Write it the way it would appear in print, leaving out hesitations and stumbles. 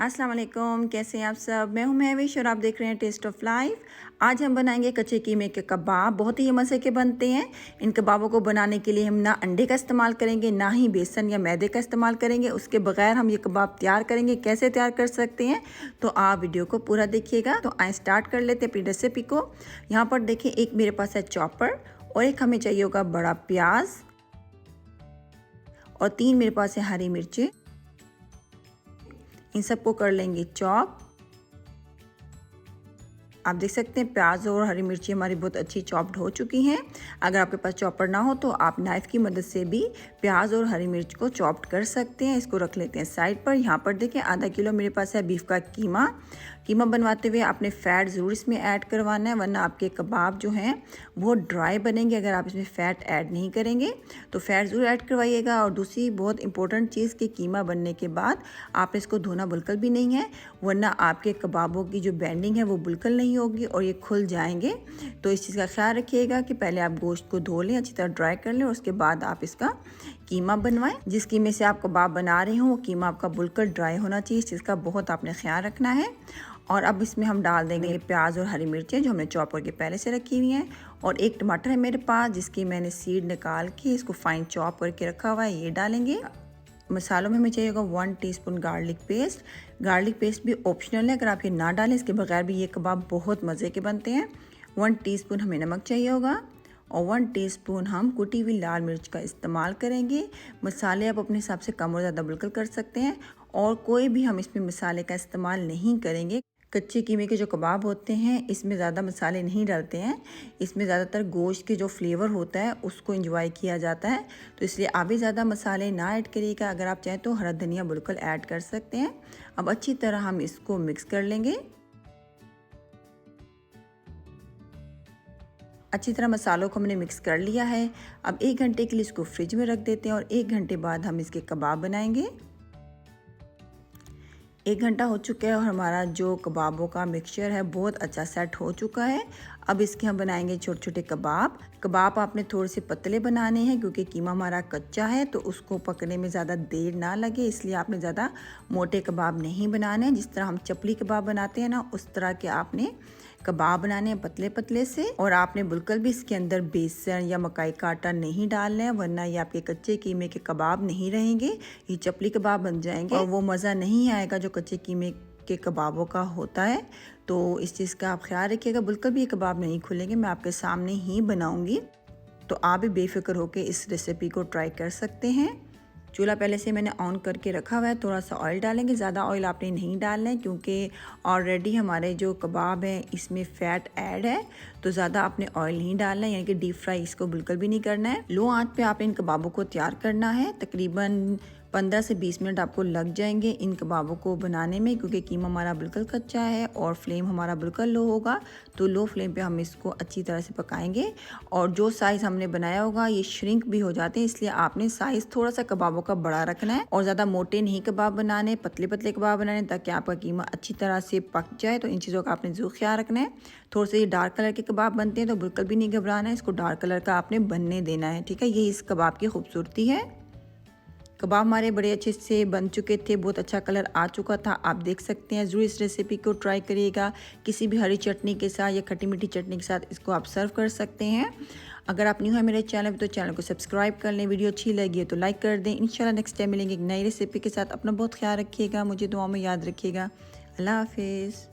अस्सलाम वालेकुम, कैसे हैं आप सब। मैं हूं महविश और आप देख रहे हैं टेस्ट ऑफ लाइफ। आज हम बनाएंगे कच्चे कीमे के कबाब। बहुत ही मज़े के बनते हैं। इन कबाबों को बनाने के लिए हम ना अंडे का इस्तेमाल करेंगे, ना ही बेसन या मैदे का इस्तेमाल करेंगे। उसके बगैर हम ये कबाब तैयार करेंगे। कैसे तैयार कर सकते हैं तो आप वीडियो को पूरा देखिएगा। तो आए स्टार्ट कर लेते हैं अपनी रेसिपी को। यहाँ पर देखिए, एक मेरे पास है चॉपर और एक हमें चाहिए होगा बड़ा प्याज और 3 मेरे पास है हरी मिर्चें। इन सबको कर लेंगे चॉप। आप देख सकते हैं प्याज और हरी मिर्ची हमारी बहुत अच्छी चॉप्ड हो चुकी हैं। अगर आपके पास चॉपर ना हो तो आप नाइफ़ की मदद से भी प्याज और हरी मिर्च को चॉप्ड कर सकते हैं। इसको रख लेते हैं साइड पर। यहाँ पर देखिए, आधा किलो मेरे पास है बीफ का कीमा। कीमा बनवाते हुए आपने फ़ैट ज़रूर इसमें ऐड करवाना है, वरना आपके कबाब जो हैं वो ड्राई बनेंगे। अगर आप इसमें फ़ैट ऐड नहीं करेंगे तो फ़ैट ज़रूर ऐड करवाइएगा। और दूसरी बहुत इंपॉर्टेंट चीज़ कि कीमा बनने के बाद आपने इसको धोना बिल्कुल भी नहीं है, वरना आपके कबाबों की जो बेंडिंग है वो बिल्कुल नहीं होगी और ये खुल जाएंगे। तो इस चीज़ का ख्याल रखिएगा कि पहले आप गोश्त को धो लें, अच्छी तरह ड्राई कर लें और उसके बाद आप इसका कीमा बनवाएं। जिस कीमे से आप कबाब बना रहे हो वो कीमा आपका बिल्कुल ड्राई होना चाहिए। इस चीज़ का बहुत आपने ख्याल रखना है। और अब इसमें हम डाल देंगे प्याज और हरी मिर्चें जो हमने चॉप करके पहले से रखी हुई हैं। और एक टमाटर है मेरे पास जिसकी मैंने सीड निकाल के इसको फाइन चॉप करके रखा हुआ है, ये डालेंगे। मसालों में हमें चाहिए होगा 1 teaspoon garlic paste. Garlic paste भी ऑप्शनल है, अगर आप ये ना डालें इसके बगैर भी ये कबाब बहुत मज़े के बनते हैं। 1 टीस्पून हमें नमक चाहिए होगा और 1 टीस्पून हम कुटी हुई लाल मिर्च का इस्तेमाल करेंगे। मसाले आप अपने हिसाब से कम और ज़्यादा बिल्कुल कर सकते हैं। और कोई भी हम इसमें मसाले का इस्तेमाल नहीं करेंगे। कच्चे कीमे के जो कबाब होते हैं इसमें ज़्यादा मसाले नहीं डालते हैं। इसमें ज़्यादातर गोश्त के जो फ्लेवर होता है उसको एंजॉय किया जाता है, तो इसलिए आप भी ज़्यादा मसाले ना ऐड करिएगा। अगर आप चाहें तो हरा धनिया बिल्कुल ऐड कर सकते हैं। अब अच्छी तरह हम इसको मिक्स कर लेंगे। अच्छी तरह मसालों को हमने मिक्स कर लिया है। अब 1 घंटे के लिए इसको फ्रिज में रख देते हैं और 1 घंटे बाद हम इसके कबाब बनाएंगे। 1 घंटा हो चुका है और हमारा जो कबाबों का मिक्सचर है बहुत अच्छा सेट हो चुका है। अब इसके हम बनाएंगे छोटे छोटे कबाब। कबाब आपने थोड़े से पतले बनाने हैं क्योंकि कीमा हमारा कच्चा है, तो उसको पकने में ज़्यादा देर ना लगे, इसलिए आपने ज़्यादा मोटे कबाब नहीं बनाने हैं। जिस तरह हम चपली कबाब बनाते हैं ना, उस तरह के आपने कबाब बनाने हैं पतले पतले से। और आपने बिल्कुल भी इसके अंदर बेसन या मकाई का आटा नहीं डालना है, वरना ये आपके कच्चे कीमे के कबाब नहीं रहेंगे, ये चपली कबाब बन जाएंगे और वो मज़ा नहीं आएगा जो कच्चे कीमे के कबाबों का होता है। तो इस चीज़ का आप ख्याल रखिएगा, बिल्कुल भी ये कबाब नहीं खुलेंगे। मैं आपके सामने ही बनाऊंगी, तो आप भी बेफिक्र होकर इस रेसिपी को ट्राई कर सकते हैं। चूल्हा पहले से मैंने ऑन करके रखा हुआ है। थोड़ा सा ऑयल डालेंगे, ज़्यादा ऑयल आपने नहीं डालना है क्योंकि ऑलरेडी हमारे जो कबाब हैं इसमें फ़ैट ऐड है, तो ज़्यादा आपने ऑयल नहीं डालना है, यानी कि डीप फ्राई इसको बिल्कुल भी नहीं करना है। लो आंच पे आपने इन कबाबों को तैयार करना है। तकरीबन 15 से 20 मिनट आपको लग जाएंगे इन कबाबों को बनाने में, क्योंकि कीमा हमारा बिल्कुल कच्चा है और फ्लेम हमारा बिल्कुल लो होगा। तो लो फ्लेम पे हम इसको अच्छी तरह से पकाएंगे। और जो साइज़ हमने बनाया होगा ये श्रिंक भी हो जाते हैं, इसलिए आपने साइज़ थोड़ा सा कबाबों का बड़ा रखना है और ज़्यादा मोटे नहीं कबाब बनाने, पतले पतले कबाब बनाने, ताकि आपका कीमा अच्छी तरह से पक जाए। तो इन चीज़ों का आपने ज़रूर ख्याल रखना है। थोड़े से ये डार्क कलर के कबाब बनते हैं तो बिल्कुल भी नहीं घबराना है, इसको डार्क कलर का आपने बनने देना है, ठीक है। यही इस कबाब की खूबसूरती है। कबाब हमारे बड़े अच्छे से बन चुके थे, बहुत अच्छा कलर आ चुका था, आप देख सकते हैं। ज़रूर इस रेसिपी को ट्राई करिएगा। किसी भी हरी चटनी के साथ या खट्टी मीठी चटनी के साथ इसको आप सर्व कर सकते हैं। अगर आप न्यू है मेरे चैनल पे तो चैनल को सब्सक्राइब कर लें। वीडियो अच्छी लगी है तो लाइक कर दें। इंशाल्लाह नेक्स्ट टाइम मिलेंगे एक नई रेसिपी के साथ। अपना बहुत ख्याल रखिएगा, मुझे दुआ में याद रखिएगा। अल्लाह हाफिज़।